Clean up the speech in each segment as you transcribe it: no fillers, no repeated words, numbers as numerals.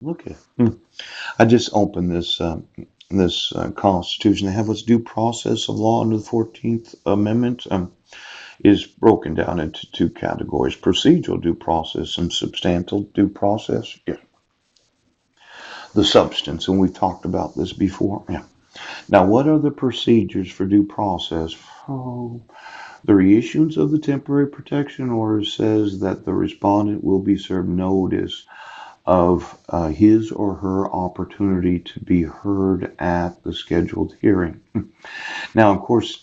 Okay. I just opened this Constitution. They have what's due process of law under the 14th Amendment. Is broken down into two categories: procedural due process and substantial due process. Yeah. The substance, and we've talked about this before. Yeah. Now, what are the procedures for due process? Oh, the reissuance of the temporary protection order says that the respondent will be served notice of his or her opportunity to be heard at the scheduled hearing. Now, of course,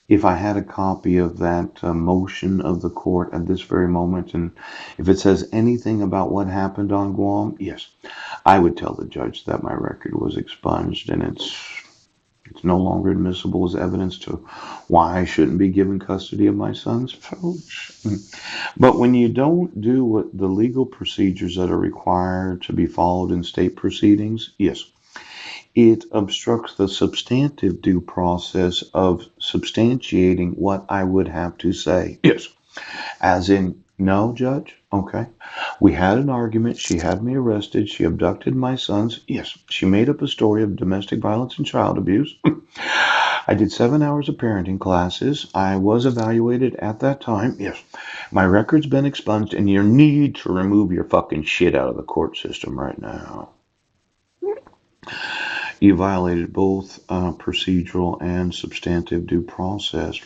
if I had a copy of that motion of the court at this very moment, and if it says anything about what happened on Guam, yes, I would tell the judge that my record was expunged and it's no longer admissible as evidence to why I shouldn't be given custody of my sons. But when you don't do what the legal procedures that are required to be followed in state proceedings, yes, it obstructs the substantive due process of substantiating what I would have to say. Yes. As in, no, Judge, okay. We had an argument. She had me arrested. She abducted my sons. Yes. She made up a story of domestic violence and child abuse. I did 7 hours of parenting classes. I was evaluated at that time. Yes. My record's been expunged, and you need to remove your fucking shit out of the court system right now. You violated both procedural and substantive due process.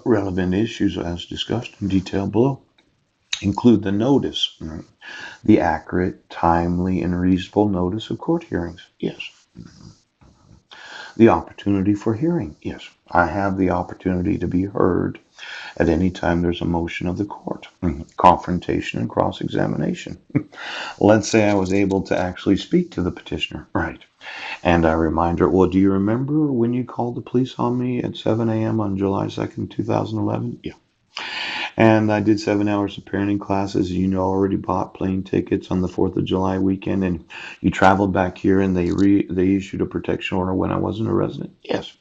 Relevant issues, as discussed in detail below, include the notice, the accurate, timely, and reasonable notice of court hearings. Yes. The opportunity for hearing. Yes. I have the opportunity to be heard at any time there's a motion of the court. Confrontation and cross-examination. Let's say I was able to actually speak to the petitioner. Right. And I remind her, well, do you remember when you called the police on me at 7 a.m. on July 2nd, 2011? Yeah. And I did 7 hours of parenting classes. You know, already bought plane tickets on the 4th of July weekend, and you traveled back here, and they issued a protection order when I wasn't a resident. Yes.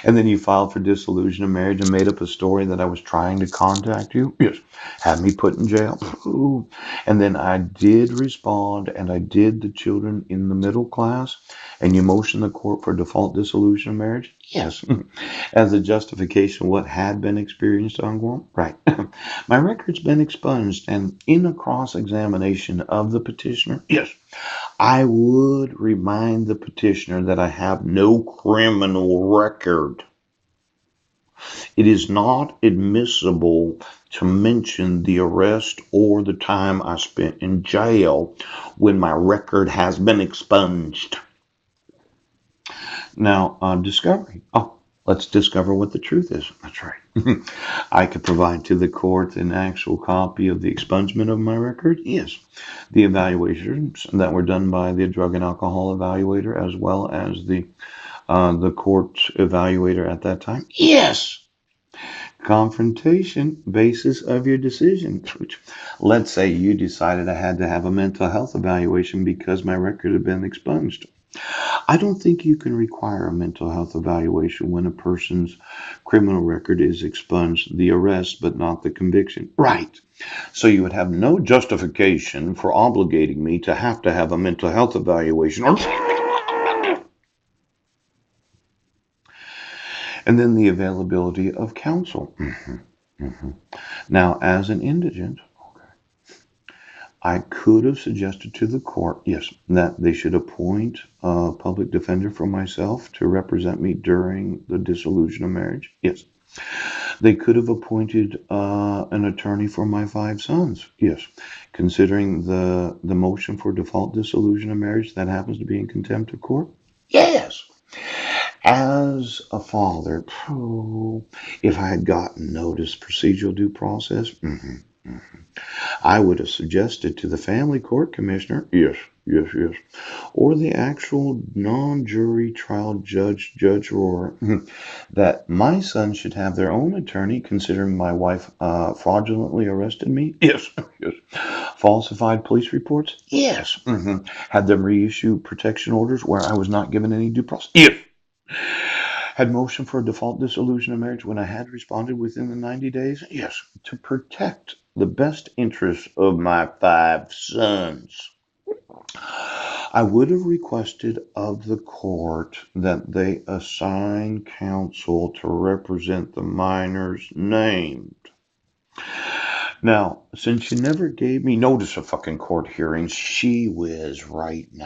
And then you filed for dissolution of marriage and made up a story that I was trying to contact you. Yes. Had me put in jail. Ooh. And then I did respond, and I did the children in the middle class, and you motioned the court for default dissolution of marriage. Yes. As a justification of what had been experienced on Guam. Right. My record's been expunged, and in a cross-examination of the petitioner, yes, I would remind the petitioner that I have no criminal record. It is not admissible to mention the arrest or the time I spent in jail when my record has been expunged. Now, discovery. Oh, let's discover what the truth is. That's right. I could provide to the court an actual copy of the expungement of my record. Yes. The evaluations that were done by the drug and alcohol evaluator as well as the court evaluator at that time. Yes. Confrontation basis of your decision. Which, let's say you decided I had to have a mental health evaluation because my record had been expunged. I don't think you can require a mental health evaluation when a person's criminal record is expunged, the arrest, but not the conviction. Right. So you would have no justification for obligating me to have a mental health evaluation. And then the availability of counsel. Now, as an indigent, I could have suggested to the court, yes, that they should appoint a public defender for myself to represent me during the dissolution of marriage. Yes. They could have appointed an attorney for my 5 sons. Yes. Considering the motion for default dissolution of marriage that happens to be in contempt of court. Yes. As a father, if I had gotten notice procedural due process, I would have suggested to the family court commissioner, yes, or the actual non-jury trial judge, Judge Rohr, that my son should have their own attorney, considering my wife fraudulently arrested me. Yes. Falsified police reports. Yes. Had them reissue protection orders where I was not given any due process. Yes. Had motion for a default dissolution of marriage when I had responded within the 90 days? Yes. To protect the best interest of my 5 sons. I would have requested of the court that they assign counsel to represent the minors named. Now, since you never gave me notice of fucking court hearings, she whiz right now.